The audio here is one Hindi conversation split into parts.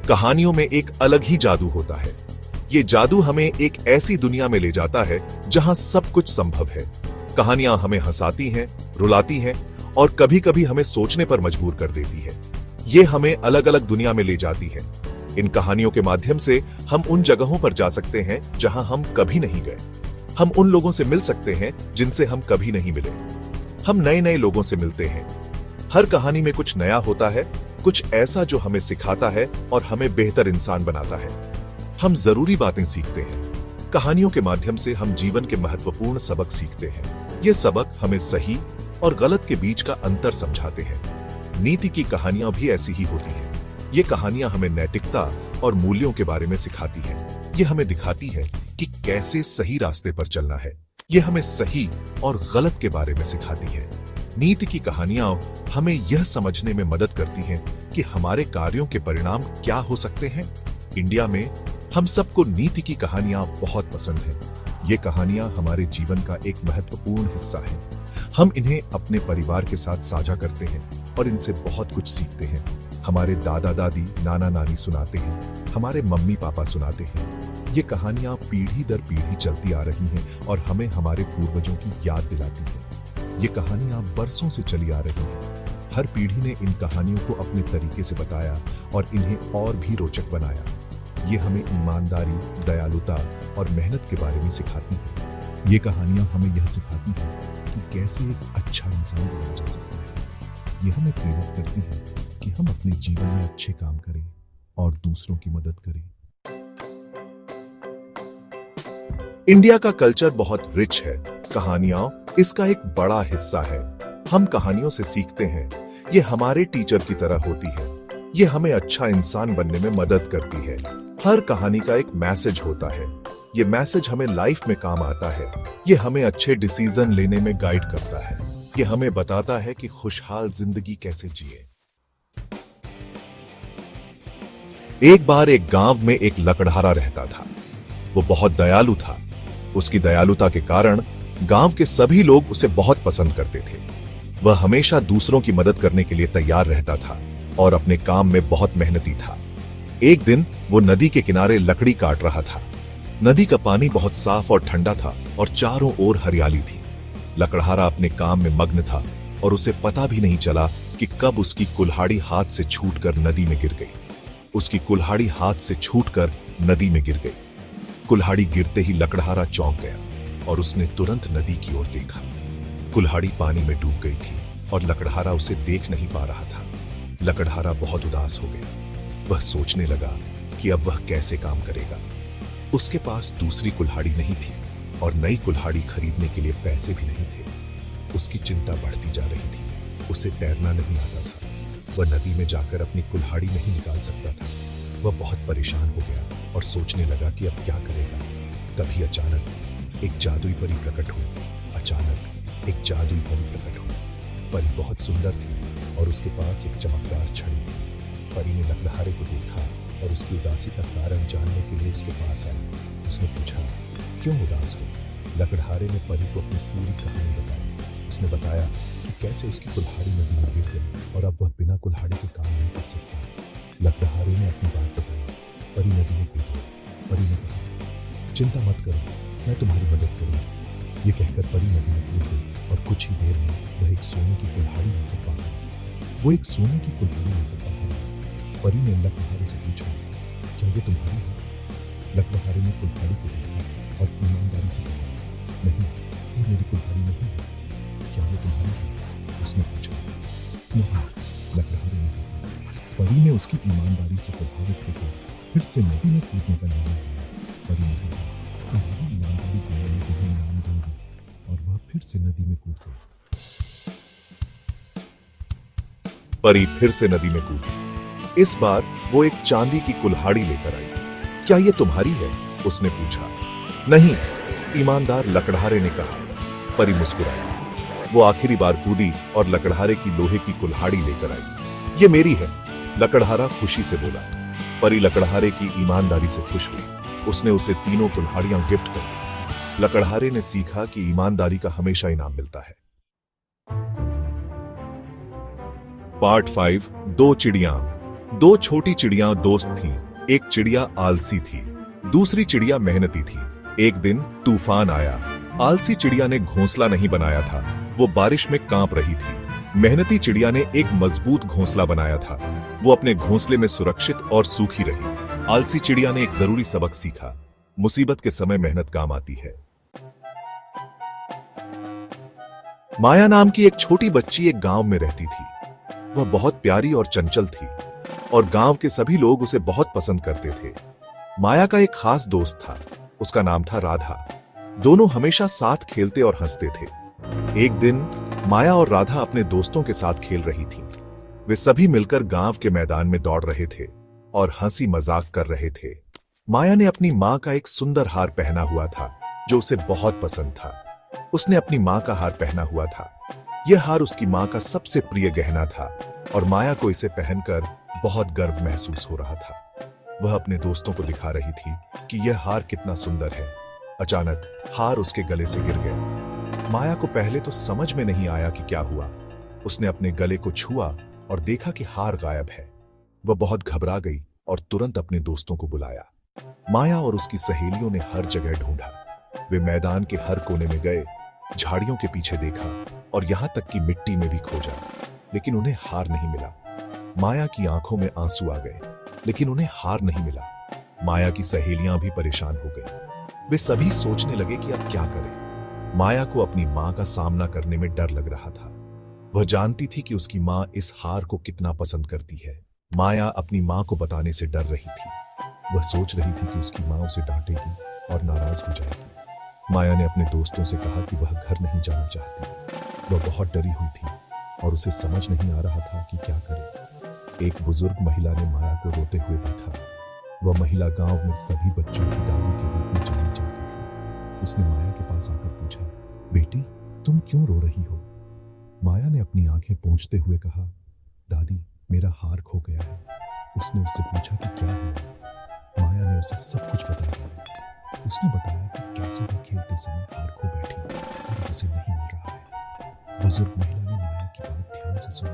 कहानियों में एक अलग ही जादू होता है। ये जादू हमें एक ऐसी दुनिया में ले जाता है जहां सब कुछ संभव है। कहानियां हमें हंसाती हैं, रुलाती हैं और कभी-कभी हमें सोचने पर मजबूर कर देती है। ये हमें अलग अलग दुनिया में ले जाती है। इन कहानियों के माध्यम से हम उन जगहों पर जा सकते हैं जहां हम कभी नहीं गए। हम उन लोगों से मिल सकते हैं जिनसे हम कभी नहीं मिले। हम नए नए लोगों से मिलते हैं। हर कहानी में कुछ नया होता है, कुछ ऐसा जो हमें सिखाता है और हमें बेहतर इंसान बनाता है। हम जरूरी बातें सीखते हैं। कहानियों के माध्यम से हम जीवन के महत्वपूर्ण सबक सीखते हैं। ये सबक हमें सही और गलत के बीच का अंतर समझाते हैं। नीति की कहानियां भी ऐसी ही होती हैं। ये कहानियां हमें नैतिकता और मूल्यों के बारे में सिखाती हैं। ये हमें दिखाती है कि कैसे सही रास्ते पर चलना है। ये हमें सही और गलत के बारे में सिखाती है। नीति की कहानियां हमें यह समझने में मदद करती हैं कि हमारे कार्यों के परिणाम क्या हो सकते हैं। इंडिया में हम सबको नीति की कहानियां बहुत पसंद हैं। ये कहानियां हमारे जीवन का एक महत्वपूर्ण हिस्सा हैं। हम इन्हें अपने परिवार के साथ साझा करते हैं और इनसे बहुत कुछ सीखते हैं। हमारे दादा दादी, नाना नानी सुनाते हैं, हमारे मम्मी पापा सुनाते हैं। ये कहानियां पीढ़ी दर पीढ़ी चलती आ रही हैं और हमें हमारे पूर्वजों की याद दिलाती हैं। ये कहानियां बरसों से चली आ रही हैं। हर पीढ़ी ने इन कहानियों को अपने तरीके से बताया और इन्हें और भी रोचक बनाया। ये हमें ईमानदारी, दयालुता और मेहनत के बारे में सिखाती हैं। ये कहानियां हमें यह सिखाती हैं कि कैसे एक अच्छा इंसान बना जा सकता है। ये हमें प्रेरित करती है कि हम अपने जीवन में अच्छे काम करें और दूसरों की मदद करें। इंडिया का कल्चर बहुत रिच है। कहानियां इसका एक बड़ा हिस्सा है। हम कहानियों से सीखते हैं। ये हमारे टीचर की तरह होती है। ये हमें अच्छा इंसान बनने में मदद करती है। हर कहानी का एक मैसेज होता है। ये मैसेज हमें लाइफ में काम आता है। ये हमें अच्छे डिसीजन लेने में गाइड करता है। ये हमें बताता है कि खुशहाल जिंदगी कैसे जिए। एक बार एक गांव में एक लकड़हारा रहता था। वो बहुत दयालु था। उसकी दयालुता के कारण गांव के सभी लोग उसे बहुत पसंद करते थे। वह हमेशा दूसरों की मदद करने के लिए तैयार रहता था और अपने काम में बहुत मेहनती था। एक दिन वो नदी के किनारे लकड़ी काट रहा था। नदी का पानी बहुत साफ और ठंडा था और चारों ओर हरियाली थी। लकड़हारा अपने काम में मग्न था और उसे पता भी नहीं चला कि कब उसकी कुल्हाड़ी हाथ से छूटकर नदी में गिर गई। उसकी कुल्हाड़ी हाथ से छूटकर नदी में गिर गई। कुल्हाड़ी गिरते ही लकड़हारा चौंक गया और उसने तुरंत नदी की ओर देखा। कुल्हाड़ी पानी में डूब गई थी और लकड़हारा उसे देख नहीं पा रहा था। लकड़हारा बहुत उदास हो गया। वह सोचने लगा कि अब वह कैसे काम करेगा। उसके पास दूसरी कुल्हाड़ी नहीं थी और नई कुल्हाड़ी खरीदने के लिए पैसे भी नहीं थे। उसकी चिंता बढ़ती जा रही थी। उसे तैरना नहीं आता था। वह नदी में जाकर अपनी कुल्हाड़ी नहीं निकाल सकता था। वह बहुत परेशान हो गया और सोचने लगा कि अब क्या करेगा। तभी अचानक एक जादुई परी प्रकट हुई। अचानक एक जादुई परी प्रकट हुई। परी बहुत सुंदर थी और उसके पास एक चमकदार छड़ी थी। परी ने लकड़हारे को देखा और उसकी उदासी का कारण जानने के लिए उसके पास आई। उसने पूछा, क्यों उदास हो? लकड़हारे ने परी को अपनी पूरी कहानी बताई। उसने बताया कि कैसे उसकी कुल्हाड़ी नदी में गिर गई और अब वह बिना कुल्हाड़ी के काम नहीं कर सकता। लकड़हारे ने अपनी बात बताई। परी नदी में कूद गई। परी ने कहा, चिंता मत करो, मैं तुम्हारी मदद करूंगी। ये कहकर परी नदी में कूद गई और कुछ ही देर में वह एक सोने की कुल्हाड़ी लेकर बाहर आई। वो एक सोने की कुल्हाड़ी लेकर बाहर आई। परी ने लकड़हारे से पूछा, क्या ये तुम्हारी है? लकड़हारे ने कुल्हाड़ी को देखा और ईमानदारी से कहा, नहीं, ये मेरी कुल्हाड़ी नहीं है। क्या ये तुम्हारी है? उसने पूछा। नहीं, लकड़हारे ने कहा। परी ने उसकी ईमानदारी से प्रभावित होकर फिर से नदी में कूदने का निर्णय लिया। परी ने कहा, तुम्हारी ईमानदारी के लिए मैं तुम्हें इनाम दूंगी। और वह फिर से नदी में कूद गई। परी फिर से नदी में कूदी। इस बार वो एक चांदी की कुल्हाड़ी लेकर आई। क्या ये तुम्हारी है? उसने पूछा। नहीं, ईमानदार लकड़हारे ने कहा। परी मुस्कुराई। वो आखिरी बार कूदी और लकड़हारे की लोहे की कुल्हाड़ी लेकर आई। ये मेरी है, लकड़हारा खुशी से बोला। परी लकड़हारे की ईमानदारी से खुश हुई। उसने उसे तीनों कुल्हाड़ियां गिफ्ट कर दी। लकड़हारे ने सीखा कि ईमानदारी का हमेशा इनाम मिलता है। पार्ट 5, दो चिड़ियां। दो छोटी चिड़िया दोस्त थीं। एक चिड़िया आलसी थी, दूसरी चिड़िया मेहनती थी। एक दिन तूफान आया। आलसी चिड़िया ने घोंसला नहीं बनाया था, वो बारिश में कांप रही थी। मेहनती चिड़िया ने एक मजबूत घोंसला बनाया था, वो अपने घोंसले में सुरक्षित और सूखी रही। आलसी चिड़िया ने एक जरूरी सबक सीखा, मुसीबत के समय मेहनत काम आती है। माया नाम की एक छोटी बच्ची एक गांव में रहती थी। वह बहुत प्यारी और चंचल थी और गांव के सभी लोग उसे बहुत पसंद करते थे। माया का एक खास दोस्त था, उसका नाम था राधा। दोनों हमेशा साथ खेलते और हंसते थे। एक दिन माया और राधा अपने दोस्तों के साथ खेल रही थीं। वे सभी मिलकर गांव के मैदान में दौड़ रहे थे और हंसी मजाक कर रहे थे। माया ने अपनी मां का एक सुंदर हार पहना हुआ था जो उसे बहुत पसंद था। उसने अपनी मां का हार पहना हुआ था। यह हार उसकी मां का सबसे प्रिय गहना था और माया को इसे पहनकर बहुत गर्व महसूस हो रहा था। वह अपने दोस्तों को दिखा रही थी कि यह हार कितना सुंदर है। अचानक हार उसके गले से गिर गया। माया को पहले तो समझ में नहीं आया कि क्या हुआ। उसने अपने गले को छुआ और देखा कि हार गायब है। वह बहुत घबरा गई और तुरंत अपने दोस्तों को बुलाया। माया और उसकी सहेलियों ने हर जगह ढूंढा। वे मैदान के हर कोने में गए, झाड़ियों के पीछे देखा और यहां तक कि मिट्टी में भी खोजा, लेकिन उन्हें हार नहीं मिला। माया की आंखों में आंसू आ गए, लेकिन उन्हें हार नहीं मिला। माया की सहेलियां भी परेशान हो गई। वे सभी सोचने लगे कि अब क्या करें। माया को अपनी मां का सामना करने में डर लग रहा था। वह जानती थी कि उसकी मां इस हार को कितना पसंद करती है। माया अपनी मां को बताने से डर रही थी। वह सोच रही थी कि उसकी मां उसे डांटेगी और नाराज हो जाएगी। माया ने अपने दोस्तों से कहा कि वह घर नहीं जाना चाहती। वह बहुत डरी हुई थी और उसे समझ नहीं आ रहा था कि क्या करे। एक बुजुर्ग महिला ने माया को रोते हुए देखा। वह महिला गांव में सभी बच्चों की दादी के रूप में जानी जाती थी। उसने माया के पास आकर पूछा, बेटी तुम क्यों रो रही हो? माया ने अपनी आंखें पोंछते हुए कहा, दादी मेरा हार खो गया है। उसने उससे पूछा कि क्या हुआ। माया ने उसे सब कुछ बता दिया। उसने बताया कि कैसे वह खेलते समय हार खो बैठी और उसे नहीं मिल रहा है। बुजुर्ग महिला ने माया की बात ध्यान से सुनी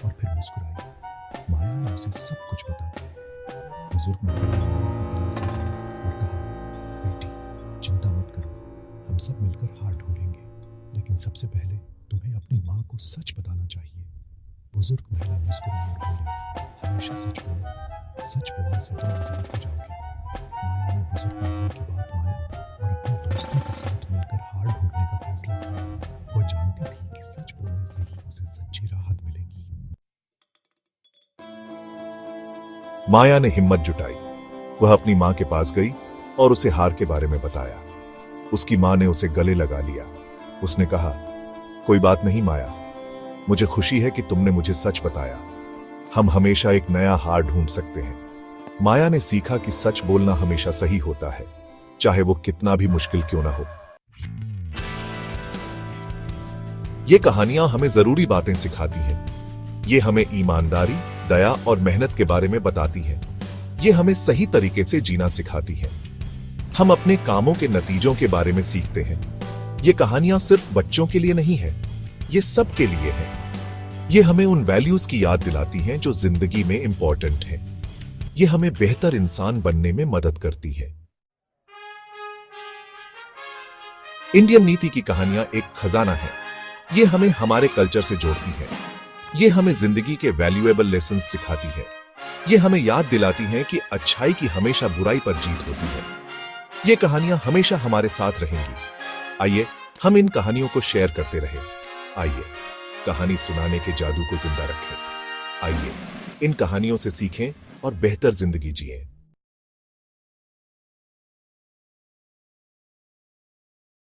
और फिर मुस्कुराई। माया ने उसे सब कुछ बता दिया। बुजुर्ग महिला ने माया को दिलासा दिया और कहा, बेटी चिंता मत करो, हम सब मिलकर हार ढूंढेंगे, लेकिन सबसे पहले तुम्हें अपनी माँ को सच बताना चाहिए। बुजुर्ग महिला मुस्कुराई और बोली, हमेशा सच बोलो, सच बोलने से तुम आजाद हो जाओगे। माया ने बुजुर्ग महिला की बात मानी और अपने दोस्तों के साथ मिलकर हार ढूंढने का फैसला किया। वह जानती थी कि सच बोलने से ही उसे सच्ची राहत मिलेगी। माया ने हिम्मत जुटाई। वह अपनी मां के पास गई और उसे हार के बारे में बताया। उसकी मां ने उसे गले लगा लिया। उसने कहा, कोई बात नहीं माया, मुझे खुशी है कि तुमने मुझे सच बताया। हम हमेशा एक नया हार ढूंढ सकते हैं। माया ने सीखा कि सच बोलना हमेशा सही होता है, चाहे वो कितना भी मुश्किल क्यों ना हो। ये कहानियां हमें जरूरी बातें सिखाती हैं। ये हमें ईमानदारी, दया और मेहनत के बारे में बताती हैं। ये हमें सही तरीके से जीना सिखाती हैं। हम अपने कामों के नतीजों के बारे में सीखते हैं। ये कहानियां सिर्फ बच्चों के लिए नहीं है, ये सब के लिए है। ये हमें उन वैल्यूज की याद दिलाती हैं जो जिंदगी में इंपॉर्टेंट हैं। ये हमें बेहतर इंसान बनने में मदद करती है। इंडियन नीति की कहानियां एक खजाना है। ये हमें हमारे कल्चर से जोड़ती है। ये हमें जिंदगी के वैल्यूएबल लेसन सिखाती है। ये हमें याद दिलाती हैं कि अच्छाई की हमेशा बुराई पर जीत होती है। ये कहानियां हमेशा हमारे साथ रहेंगी। आइए हम इन कहानियों को शेयर करते रहें। आइए कहानी सुनाने के जादू को जिंदा रखें। आइए इन कहानियों से सीखें और बेहतर जिंदगी जिएं।